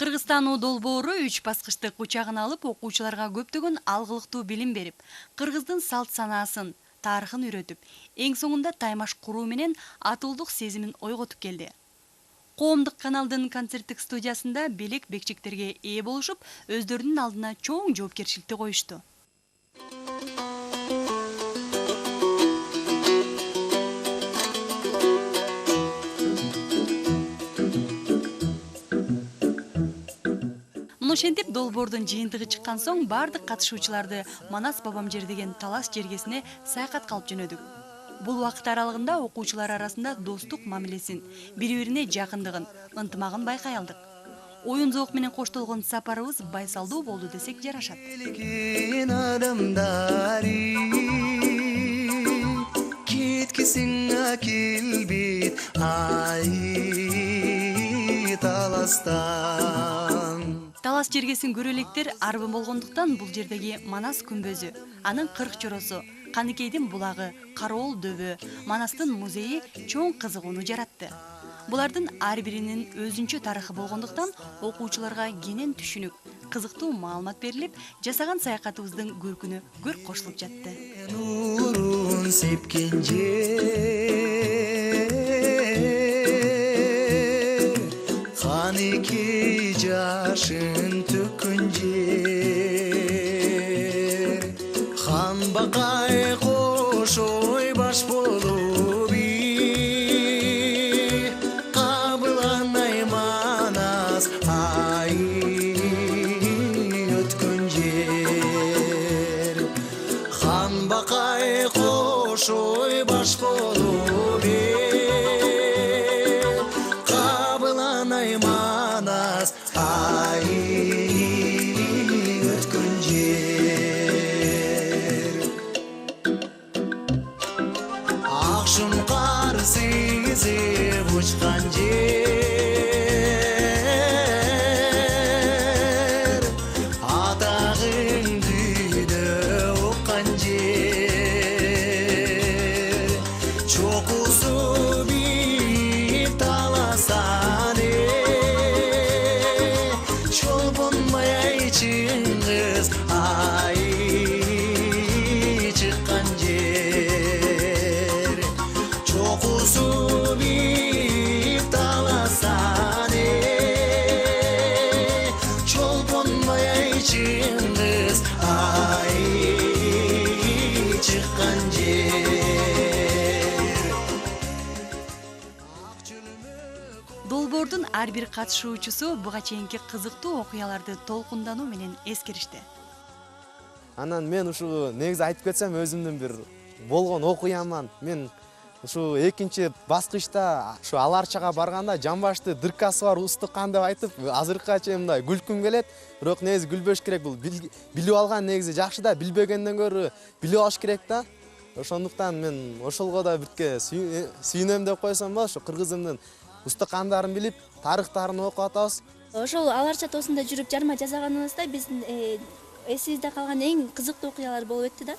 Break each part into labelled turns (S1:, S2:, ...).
S1: Кыргызстан долбоору 3 баскычтык учагын алып, окуучуларга көптөгөн алгылыктуу билим берип, кыргыздын салт санаасын, тарыхын үйрөтүп, эң соңунда таймаш куруу менен атуулдук сезимин ойготуп келди. Коомдук каналдын концерттик студиясында белек бекчектерге ээ болушуп, өздөрүнүн алдына чоң жоопкерчиликти коюшту. Ошентип долбоордун жыйынтыгы чыккан соң бардык катышуучуларды Манас Бабамжер деген талас жергесине саякатка алып жөнөдүк. Бул убакыт аралыгында окуучулар арасында достук мамилесин, бири-бирине жакындыгын, ынтымагын байкай алдык. Оюн зоок менен коштолгон сапарыбыз байсалдуу болду десек жарашат. Талас жергесин көрө электер арбы болгондуктан бул жердеги Манас күмбөзү, анын 40 чоросу, Каныкейдин булагы, Кароол дөбө, Манастын музейи чоң кызыгууну жаратты. Булардын ар биринин өзүнчө тарыхы болгондуктан окуучуларга кенен түшүнүк, кызыктуу маалымат берилип, жасаган саякатыбыздын көркүнө көр кошулуп жатты.
S2: Каныкей жашын төккөн жер, хан бакай кошой баш болуп кабыланай Манас ай өткөн жер, хан бакай кошой баш болуп Манас ай өткөн жер, акшын кар сезип учкан жер, атагыңды уккан жер, чокусу бип таласан Чыңгыз ай чыккан жер, чокусу бип таласан чолпонбай ай Чыңгыз ай чыккан жер.
S1: Долбоордун ар бир катышуучусу буга чейинки кызыктуу окуяларды толкундануу менен эскеришти.
S3: Анан мен ушу негизи айтып кетсем өзүмдүн бир болгон окуяман. Мен ушу экинчи баскычта ушу Аларчага барганда жамбашты дыркасы бар устукан деп айтып, азыркыга чейин мындай күлкүм келет. Бирок негизи күлбөш керек, бул билип алган негизи жакшы да, билбегенден көрө билип алыш керек да. Ошондуктан мен ошолго да бирке сүйүнөм деп койсом болот. Ошо кыргызымдын устукандарын билип, тарыхтарын окуп атабыз.
S4: Ошол Аларча тоосунда жүрүп жарма жасаганыбызда биздин эсибизде калган эң кызыктуу окуялар болуп өттү да.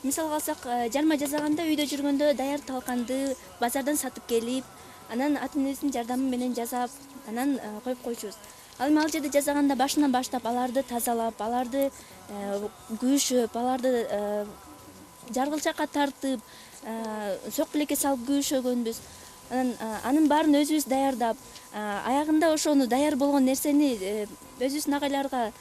S4: Мисалга алсак, жарма жасаганда үйдө жүргөндө даяр талканды базардан сатып келип, анан ата-энебиздин жардамы менен жасап, анан коюп койчубуз. Ал эми ал жерде жасаганда башынан баштап аларды тазалап, аларды күйшөп, аларды жаргылчакка тартып, сок билекке салып күйшөгөнбүз. Анын баарын өзүбүз даярдап, аягында ошону даяр болгон нерсени өзүбүздүн агайларга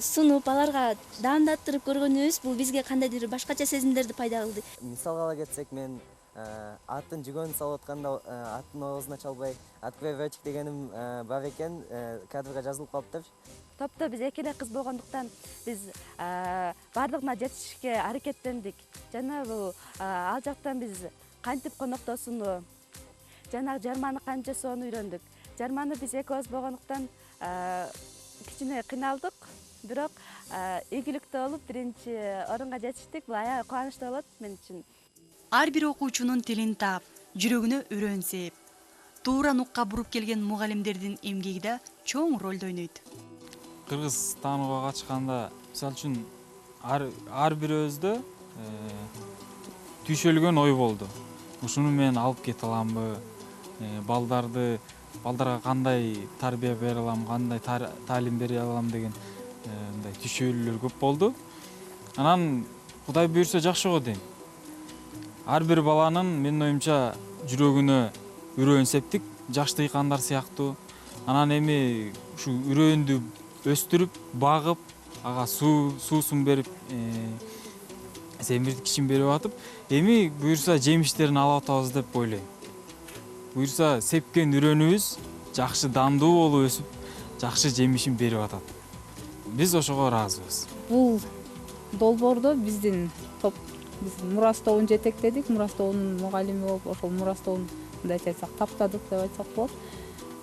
S4: сунуп, аларга даамдаттырып көргөнүбүз бул бизге кандайдыр башкача сезимдерди пайда кылды.
S5: Мисалга ала кетсек, мен аттын жүгөнүн салып атканда аттын оозуна чалбай отправочек дегеним бар экен, кадрга жазылып калыптыр.
S6: Топто биз эки эле кыз болгондуктан биз бардыгына жетишишке аракеттендик. Жана бул ал жактан биз кантип коноктосууну, жанагы жарманы кантип жасоону үйрөндүк. Жарманы биз экөөбүз болгондуктан кичине кыйналдык, бирок ийгиликтүү болуп биринчи орунга жетиштик. Бул аябай кубанычтуу болот мен үчүн.
S1: Ар бир окуучунун тилин таап, жүрөгүнө үрөн сээп, туура нукка буруп келген мугалимдердин эмгеги да чоң ролду ойнойт.
S7: Кыргызстанга качканда, мисалы үчүн ар бирөөбүздө түйшөлгөн ой болду. Ушуну мен алып кете аламбы, балдарды балдарга кандай тарбия бере алам, кандай таалим бере алам деген мындай түшүнүүлөр көп болду. Анан Кудай буйрса жакшы го дейм. Ар бир баланын менин оюмча жүрөгүнө үрөөн септик, жаш дыйкандар сыяктуу. Анан эми ушу үрөөндү өстүрүп, багып, ага суусун берип, семирткичин берип атып, эми буйрса жемиштерин алып атабыз деп ойлойм. Буйрса сепкен үрөөнүбүз жакшы дандуу болуп өсүп, жакшы жемишин берип атат. Биз ошого ыраазыбыз.
S8: Бул долбоордо биздин топ, биз Мурас тобун жетектедик. Мурас тобунун мугалими болуп, ошол Мурас тобун мындайча айтсак таптадык деп айтсак болот.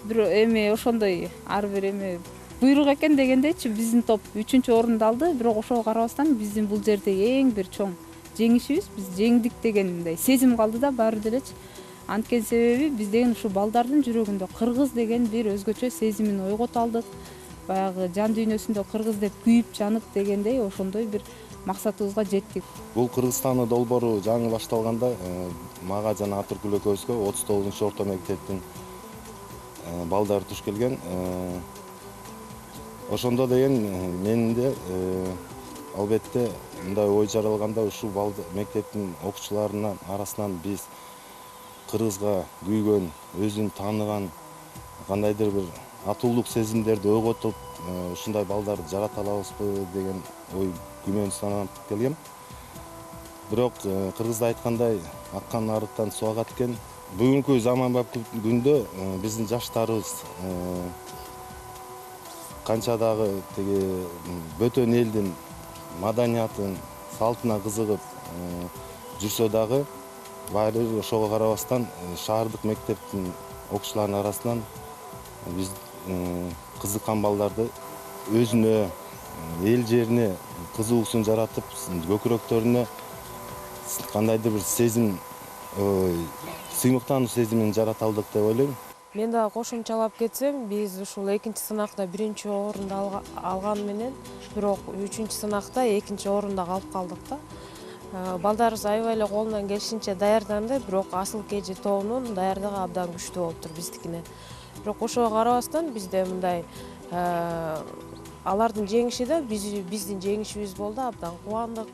S8: Бирок эми ошондой ар бир эми буйрук экен дегендейчи биздин топ 3-орунду алды. Бирок ошого карабастан биздин бул жерде эң бир чоң жеңишибиз, биз жеңдик деген мындай сезим калды да баары делечи. Анткени себеби биз деген ушу балдардын жүрөгүндө кыргыз деген бир өзгөчө сезимин ойгото алдык. Баягы жан дүйнөсүндө кыргыз деп күйүп жанып дегендей ошондой бир максатыбызга жеттик.
S9: Бул Кыргызстандын долбоору жаңы башталганда мага жана Атыркүл экөөбүзгө 39-орто мектептин балдары туш келген. Ошондо деген менин де албетте мындай ой жаралганда ушул мектептин окуучуларынын арасынан биз кыргызга күйгөн, өзүн тааныган кандайдыр бир атуулук сезимдерди ойготуп, ушундай балдарды жарата алабызбы деген ой күмөн санап келгем. Бирок кыргызда айткандай аккан арыктан суу агат экен. Бүгүнкү заманбап күндө биздин жаштарыбыз канча дагы тиги бөтөн элдин маданиятын, салтына кызыгып жүрсө дагы, баары ошого карабастан шаардык мектептин окуучуларынын арасынан биз кызыккан балдарды өзүнө, эл жерине кызыгуусун жаратып, көкүрөктөрүнө кандайдыр бир сезим, сыймыктануу сезимин жарата алдык деп ойлойм.
S10: Мен дагы кошумчалап кетсем, биз ушул 2-сынакта 1-орунду алган менен, бирок 3-сынакта 2-орунда калып калдык да. Балдарыбыз аябай эле колунан келишинче даярданды, бирок асыл кежи тобунун даярдыгы абдан күчтүү болуптур биздикине. Бирок ошого карабастан бизде мындай алардын жеңиши да биздин жеңишибиз болду, абдан кубандык.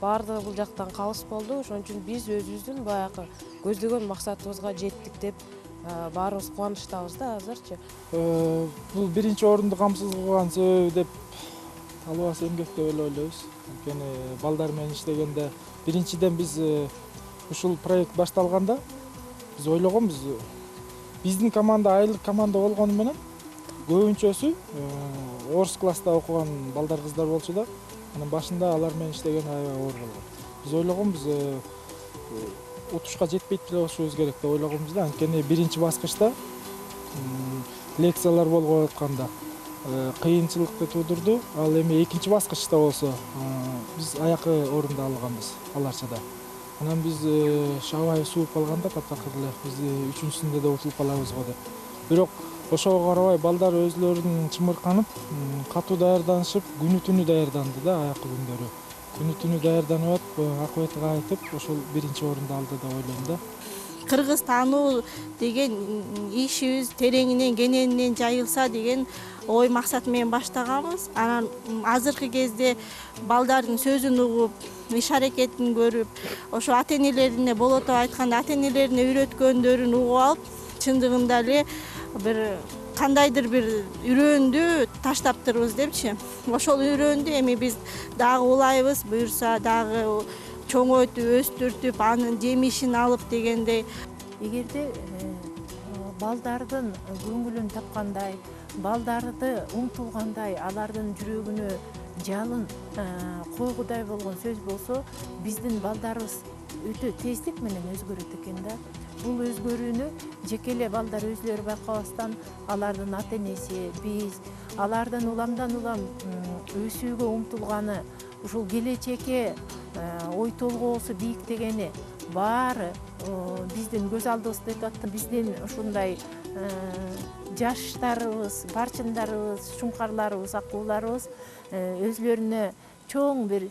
S10: Баардыгы бул жактан калыс болду. Ошон үчүн биз өзүбүздүн баягы көздөгөн максатыбызга жеттик деп баарыбыз кубанычтабыз да азырчы.
S11: Бул 1-орунду камсыз кылган себеби деп талбас эмгек деп эле ойлойбуз. Анткени балдар менен иштегенде биринчиден биз ушул проект башталганда биз ойлогонбуз, биздин команда айылдык команда болгону менен көбүнчөсү орус класста окуган балдар кыздар болчу да, анан башында алар менен иштеген аябай оор болгон. Биз ойлогонбуз утушка жетпейт эле болушубуз керек деп ойлогонбуз да. Анткени биринчи баскычта лекциялар болуп атканда кыйынчылыкты туудурду. Ал эми экинчи баскычта болсо биз аякы орунду алганбыз аларча да. Анан биз шабай сууп алганда таптакыр эле биз 3-сүндө да утулуп калабыз го деп. Бирок ошого карабай балдар өзлөрүн чымырканып, катуу даярданышып, күнү-түнү даярданды да аякы күндөрү. Күнү-түнү даярданып атып, акыбетиге айтып, ошол 1-орунду алды деп ойлойм да.
S12: Кыргыз таануу деген ишибиз тереңинен, кененинен жайылса деген ой максат менен баштаганбыз. Анан азыркы кезде балдардын сөзүн угуп, иш аракетин көрүп, ошо ата-энелерине болотоп айтканда ата-энелерине үйрөткөндөрүн угуп алып, чындыгында эле бир кандайдыр бир үрөөндү таштаптырбыз депчи. Ошол үрөөндү эми биз дагы улайбыз, буюрса дагы чоңойтуп, өстүртүп, анын жемишин алып дегендей.
S13: Эгерде балдардын көңүлүн тапкандай, балдарды умтулгандай, алардын жүрөгүнө жалын койгудай болгон сөз болсо, биздин балдарыбыз өтө тездик менен өзгөрөт экен да. Бул өзгөрүүнү жеке эле балдар өзлөрү байкабастан, алардын ата-энеси, биз, алардын уламдан улам өсүүгө умтулганы, ушул келечекке ой толгоосу бийиктегени баары биздин көз алдыбызда өтүп атты. Биздин ушундай жаштарыбыз, барчындарыбыз, шуңкарларыбыз, акууларыбыз өзлөрүнө чоң бир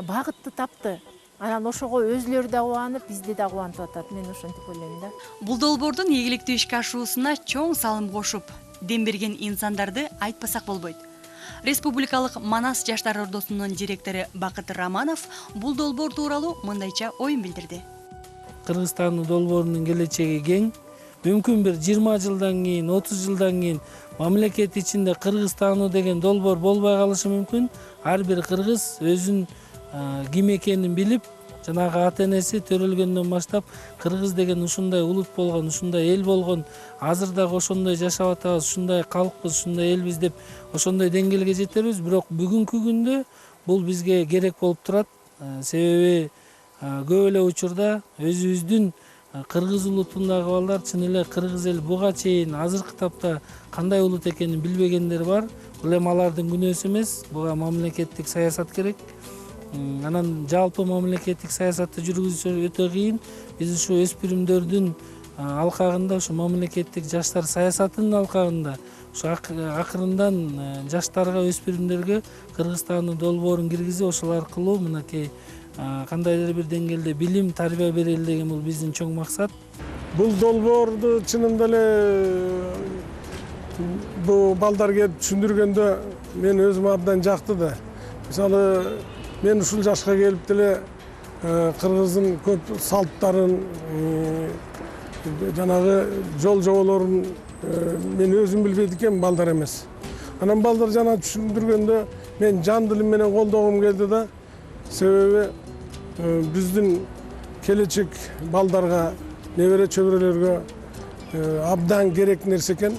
S13: багытты тапты. анан ошого өзүлөрү да кубанып, бизди да кубантып атат. Мен ошентип ойлойм да.
S1: Бул долбоордун ийгиликтүү ишке ашуусуна чоң салым кошуп, дем берген инсандарды айтпасак болбойт. Республикалык Манас жаштар ордосунун директору Бакыт Романов бул долбоор тууралуу мындайча оюн билдирди.
S11: Кыргызстандын долбоорунун келечеги кең. Мүмкүн бир 20 жылдан кийин, 30 жылдан кийин мамлекет ичинде Кыргызстануу деген долбоор болбой калышы мүмкүн. Ар бир кыргыз өзүн ким экенин билип, жанагы ата энеси төрөлгөндөн баштап кыргыз деген ушундай улут болгон, ушундай эл болгон, азыр дагы ошондой жашап атабыз, ушундай калкпыз, ушундай элбиз деп ошондой деңгээлге жетербиз. Бирок бүгүнкү күндө бул бизге керек болуп турат. Себеби көп эле учурда өзүбүздүн кыргыз улутундагы балдар чын эле кыргыз эл буга чейин азыркы тапта кандай улут экенин билбегендер бар. Бул эми алардын күнөөсү эмес, буга мамлекеттик саясат керек. Анан жалпы мамлекеттик саясатты жүргүзүү өтө кыйын. Биз ушу өспүрүмдөрдүн алкагында, ушу мамлекеттик жаштар саясатынын алкагында ушу акырындан жаштарга, өспүрүмдөргө Кыргызстандын долбоорун киргизип, ошол аркылуу мынакей кандайдыр бир деңгээлде билим, тарбия берели деген бул биздин чоң максат.
S14: Бул долбоорду чынында эле бул балдар келип түшүндүргөндө мен өзүм абдан жакты да. Мисалы, мен ушул жашка келип деле кыргыздын көп салттарын, жанагы жол жоболорун мен өзүм билбейт экенмин, балдар эмес. Анан балдар жана түшүндүргөндө мен жан дилим менен колдогум келди да. Себеби биздин келечек балдарга, небере чөбүрөлөргө абдан керек нерсе экен.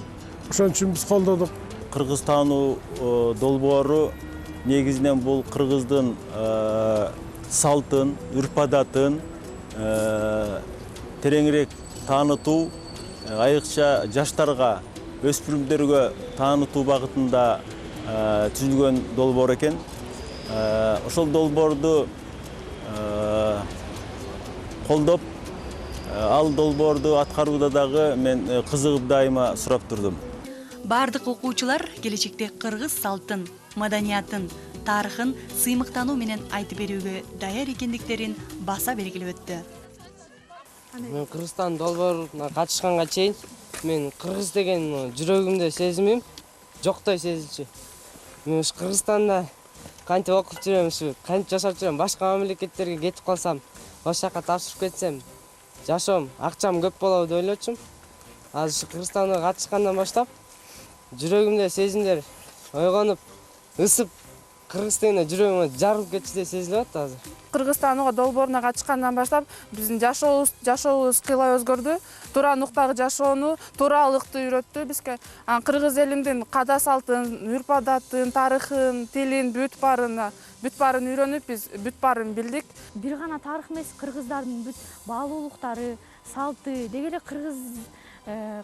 S14: Ошон үчүн биз колдодук.
S15: Кыргызстануу долбоору негизинен бул кыргыздын салтын, үрп-адатын тереңирээк таанытуу, айрыкча жаштарга, өспүрүмдөргө таанытуу багытында түзүлгөн долбоор экен. Ошол долбоорду колдоп, ал долбоорду аткарууда дагы мен кызыгып дайыма сурап турдум.
S1: Бардык окуучулар келечекте кыргыз салтын, маданиятын, тарыхын сыймыктануу менен айтып берүүгө даяр экендиктерин баса белгилеп өттү.
S16: Мен Кыргызстан долбооруна катышканга чейин мен кыргыз деген жүрөгүмдө сезимим жоктой сезилчү. Мен ушу Кыргызстанда кантип окуп жүрөм, ушу кантип жашап жүрөм, башка мамлекеттерге кетип калсам, ошол жака тапшырып кетсем, жашоом, акчам көп болобу деп ойлочумун. Азыр ушу Кыргызстанга катышкандан баштап жүрөгүмдө сезимдер ойгонуп, ысып, кыргыз дегенде жүрөгүмө жарылып кетчү деп сезилип атат азыр.
S6: Кыргызстан долбооруна катышкандан баштап биздин жашообуз кыйла өзгөрдү. Туура нуктагы жашоону, тууралыкты үйрөттү бизге. Кыргыз элиндин када салтын, үрп-адатын, тарыхын, тилин, бүт баарын үйрөнүп, биз бүт баарын билдик.
S17: Бир гана тарых эмес, кыргыздардын бүт баалуулуктары, салты, деги эле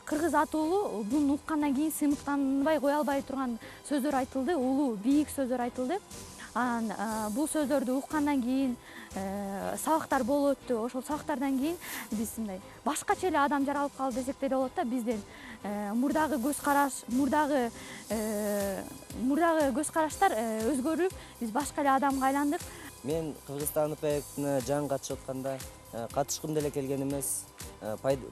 S17: кыргыз атуулу буну уккандан кийин сыймыктанбай кое албай турган сөздөр айтылды, улуу, бийик сөздөр айтылды. Анан бул сөздөрдү уккандан кийин сабактар болуп өттү. Ошол сабактардан кийин биз мындай башкача эле адам жаралып калды десек деле болот да. Бизден мурдагы көз караш, мурдагы көз караштар өзгөрүп, биз башка эле адамга айландык.
S5: Мен Кыргызстан проектине жаңы катышып атканда катышкым деле келген эмес.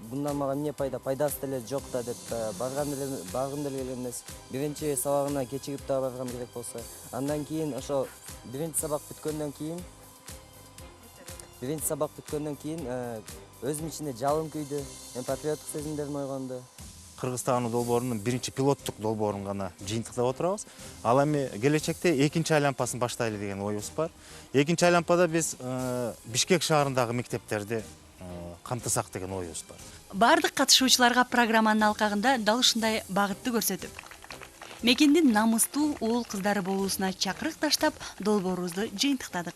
S5: Bundan мага эмне пайда, пайдасы деле жок да деп баргым деле келген эмес. Биринчи сабагына кечигип да баргам керек болсо. Андан кийин ошо биринчи сабак бүткөндөн кийин өзүм ичинде жалын күйдү, патриоттук сезимдерим ойгонду.
S18: Кыргызстан долбоорунун биринчи пилоттук долбоорун гана жыйынтыктап отурабыз. Ал эми келечекте экинчи айланпасын баштайлы деген оюбуз бар. Экинчи айланпада биз Бишкек шаарындагы мектептерди камтысак деген оюбуз бар.
S1: Бардык катышуучуларга программанын алкагында дал ушундай багытты көрсөтүп, мекендин намыстуу уул кыздары болуусуна чакырык таштап долбоорубузду жыйынтыктадык.